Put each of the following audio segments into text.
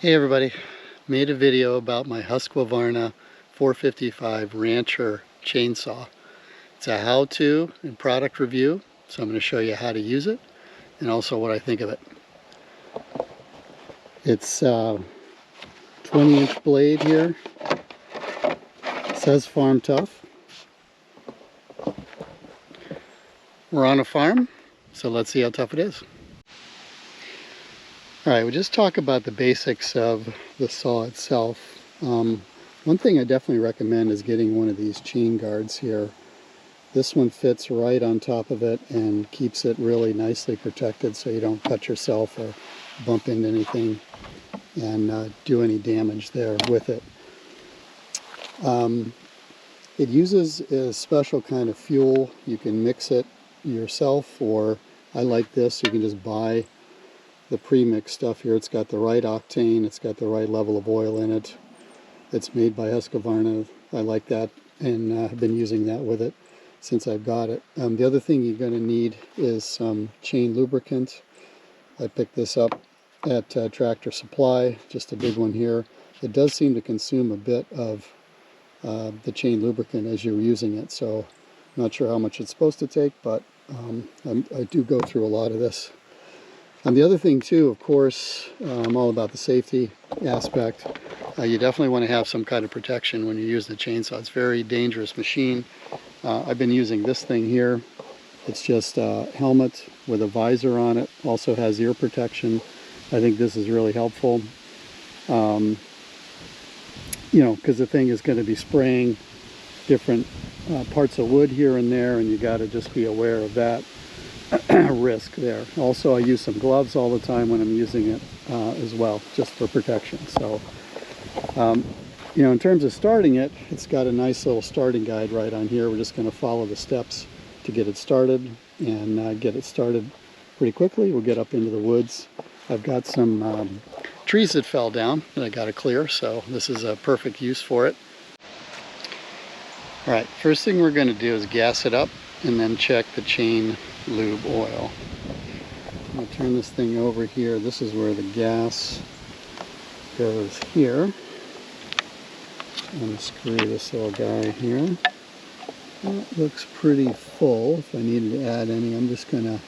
Hey everybody, made a video about my Husqvarna 455 Rancher chainsaw. It's a how-to and product review, so I'm going to show you how to use it and also what I think of it. It's 20-inch blade here. It says Farm Tough. We're on a farm, so let's see how tough it is. Alright, we'll just talk about the basics of the saw itself. One thing I definitely recommend is getting one of these chain guards here. This one fits right on top of it and keeps it really nicely protected so you don't cut yourself or bump into anything and do any damage there with it. It uses a special kind of fuel. You can mix it yourself, or I like this, you can just buy the pre-mix stuff here. It's got the right octane, it's got the right level of oil in it. It's made by Husqvarna. I like that, and I've been using that with it since I've got it. The other thing you're going to need is some chain lubricant. I picked this up at Tractor Supply, just a big one here. It does seem to consume a bit of the chain lubricant as you're using it, so I'm not sure how much it's supposed to take, but I do go through a lot of this. And the other thing too, of course, I'm all about the safety aspect. You definitely want to have some kind of protection when you use the chainsaw. It's a very dangerous machine. I've been using this thing here. It's just a helmet with a visor on it. Also has ear protection. I think this is really helpful. You know, because the thing is going to be spraying different parts of wood here and there, and you got to just be aware of that risk there. Also, I use some gloves all the time when I'm using it as well, just for protection. So, you know, in terms of starting it, it's got a nice little starting guide right on here. We're just going to follow the steps to get it started, and get it started pretty quickly. We'll get up into the woods. I've got some trees that fell down that I got to clear, so this is a perfect use for it. All right, first thing we're going to do is gas it up and then check the chain lube oil. I'm going to turn this thing over here. This is where the gas goes here. I'm going to screw this little guy here. That looks pretty full. If I needed to add any, I'm just going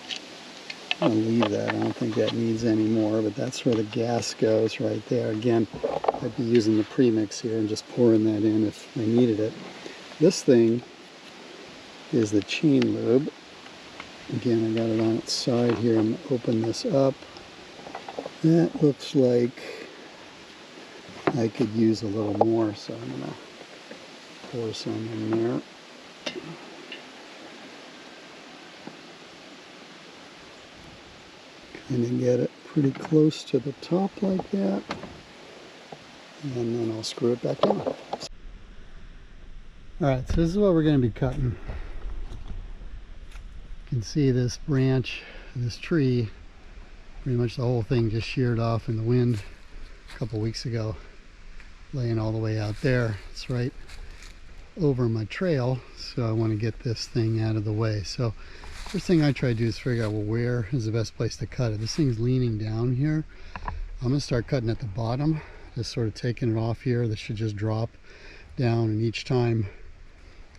to leave that. I don't think that needs any more, but that's where the gas goes right there. Again, I'd be using the premix here and just pouring that in if I needed it. This thing is the chain lube. Again, I got it on its side here. I'm going to open this up. That looks like I could use a little more, so I'm going to pour some in there. And then get it pretty close to the top like that. And then I'll screw it back on. Alright, so this is what we're going to be cutting. You can see this branch, this tree, pretty much the whole thing just sheared off in the wind a couple weeks ago, laying all the way out there. It's right over my trail, so I want to get this thing out of the way. So first thing I try to do is figure out, well, where is the best place to cut it. This thing's leaning down here. I'm going to start cutting at the bottom, just sort of taking it off here. This should just drop down, and each time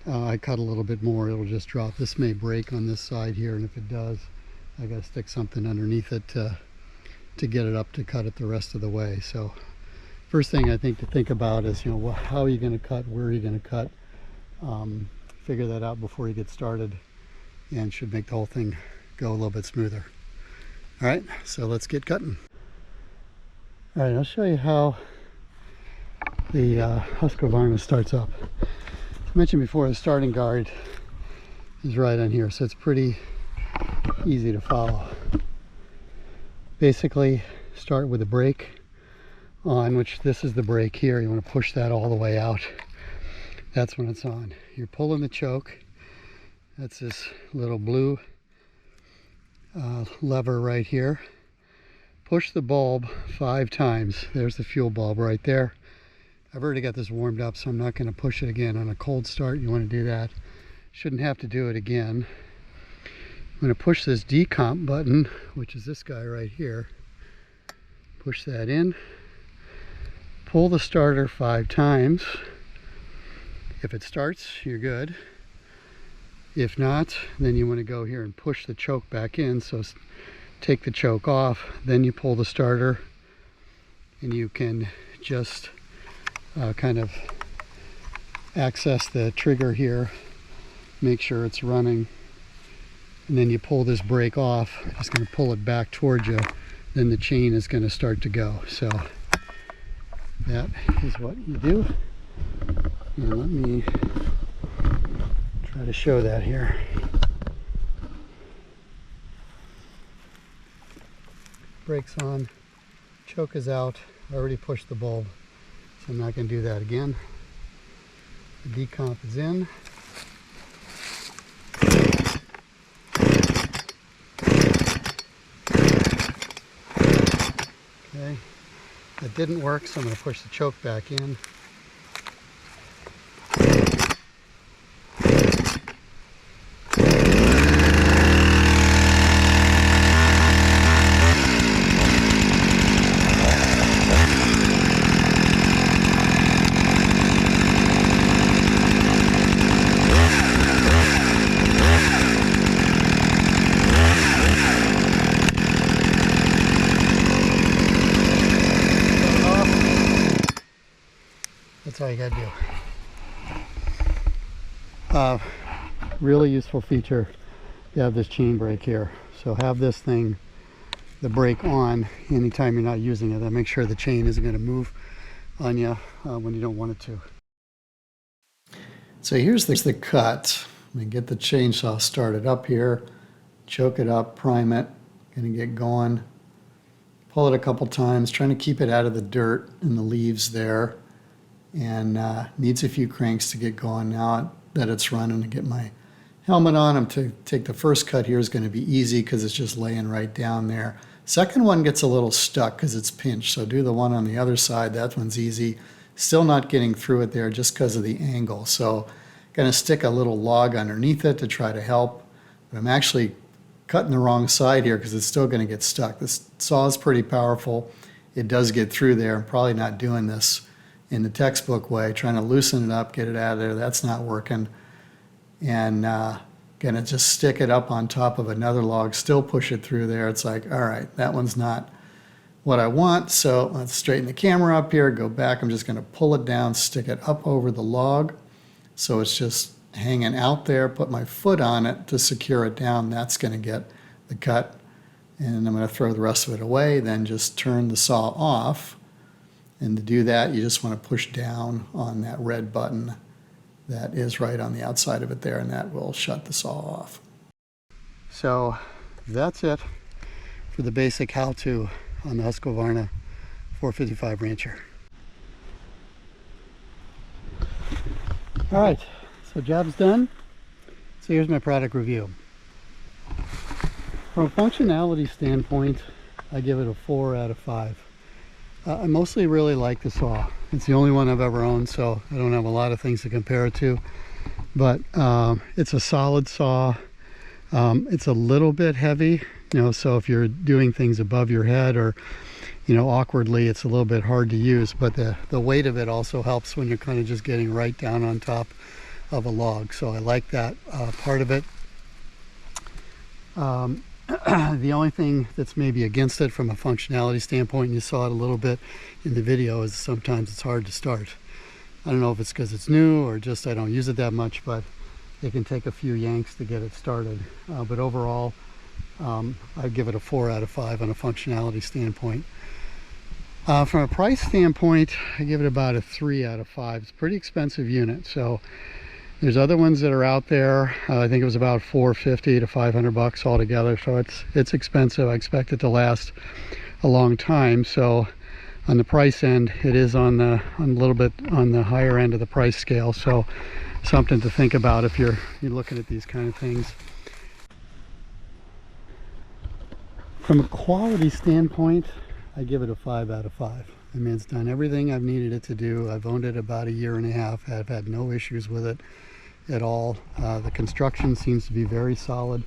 I cut a little bit more, it'll just drop. This may break on this side here, and if it does, I got to stick something underneath it to get it up to cut it the rest of the way. So first thing I think to think about is, you know, well, how are you going to cut, where are you going to cut? Figure that out before you get started, and should make the whole thing go a little bit smoother. All right, so let's get cutting. All right, I'll show you how the Husqvarna starts up. As I mentioned before, the starting guard is right on here, so it's pretty easy to follow. Basically, start with the brake on, which this is the brake here. You want to push that all the way out. That's when it's on. You're pulling the choke. That's this little blue lever right here. Push the bulb 5 times. There's the fuel bulb right there. I've already got this warmed up, so I'm not going to push it again. On a cold start, you want to do that. Shouldn't have to do it again. I'm going to push this decomp button, which is this guy right here. Push that in. pull the starter 5 times. If it starts, you're good. If not, then you want to go here and push the choke back in. So take the choke off, then you pull the starter, and you can just kind of access the trigger here, make sure it's running, and then you pull this brake off. It's going to pull it back towards you, then the chain is going to start to go. So that is what you do. And let me try to show that here. Brakes on, choke is out. I already pushed the bulb, so I'm not going to do that again. The decomp is in. Okay, that didn't work, so I'm going to push the choke back in. That's all you gotta do. Really useful feature. You have this chain brake here. So have this thing, the brake on, anytime you're not using it. That makes sure the chain isn't going to move on you when you don't want it to. So here's the cut. I'm going to get the chainsaw started up here, choke it up, prime it, going to get going. Pull it a couple times, trying to keep it out of the dirt and the leaves there. And needs a few cranks to get going. Now that it's running, to get my helmet on, I'm to take the first cut here is going to be easy because it's just laying right down there. Second one gets a little stuck because it's pinched, so do the one on the other side. That one's easy. Still not getting through it there just because of the angle. So going to stick a little log underneath it to try to help. But I'm actually cutting the wrong side here because it's still going to get stuck. This saw is pretty powerful. It does get through there. I'm probably not doing this in the textbook way, trying to loosen it up, get it out of there. That's not working. And gonna just stick it up on top of another log, still push it through there. It's like, all right, that one's not what I want. So let's straighten the camera up here, go back. I'm just gonna pull it down, stick it up over the log. So it's just hanging out there, put my foot on it to secure it down. That's gonna get the cut. And I'm gonna throw the rest of it away, then just turn the saw off. And to do that, you just want to push down on that red button that is right on the outside of it there, and that will shut the saw off. So that's it for the basic how-to on the Husqvarna 455 Rancher. All right, so job's done. So here's my product review. From a functionality standpoint, I give it a 4 out of 5. I mostly really like the saw. It's the only one I've ever owned, so I don't have a lot of things to compare it to. But it's a solid saw. It's a little bit heavy, so if you're doing things above your head or, awkwardly, it's a little bit hard to use. But the weight of it also helps when you're kind of just getting right down on top of a log. So I like that part of it. The only thing that's maybe against it from a functionality standpoint, and you saw it a little bit in the video, is sometimes it's hard to start. I don't know if it's because it's new or just I don't use it that much, but it can take a few yanks to get it started. But overall, I'd give it a 4 out of 5 on a functionality standpoint. From a price standpoint, I give it about a 3 out of 5. It's a pretty expensive unit, so there's other ones that are out there. I think it was about $450 to $500 altogether, so it's expensive. I expect it to last a long time. So on the price end, it is on a little bit on the higher end of the price scale. So something to think about if you're looking at these kind of things. From a quality standpoint, I give it a 5 out of 5. I mean, it's done everything I've needed it to do. I've owned it about a year and a half. I've had no issues with it at all. The construction seems to be very solid.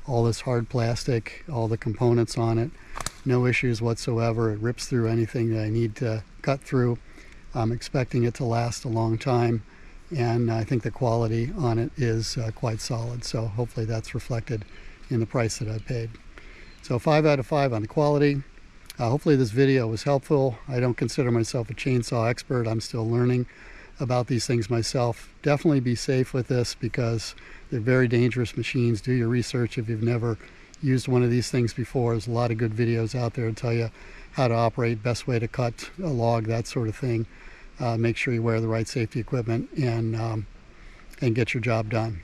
All this hard plastic, all the components on it, no issues whatsoever. It rips through anything that I need to cut through. I'm expecting it to last a long time, and I think the quality on it is quite solid. So hopefully that's reflected in the price that I paid. So 5 out of 5 on the quality. Hopefully this video was helpful. I don't consider myself a chainsaw expert. I'm still learning about these things myself. Definitely be safe with this because they're very dangerous machines. Do your research if you've never used one of these things before. There's a lot of good videos out there to tell you how to operate, best way to cut a log, that sort of thing. Make sure you wear the right safety equipment and get your job done.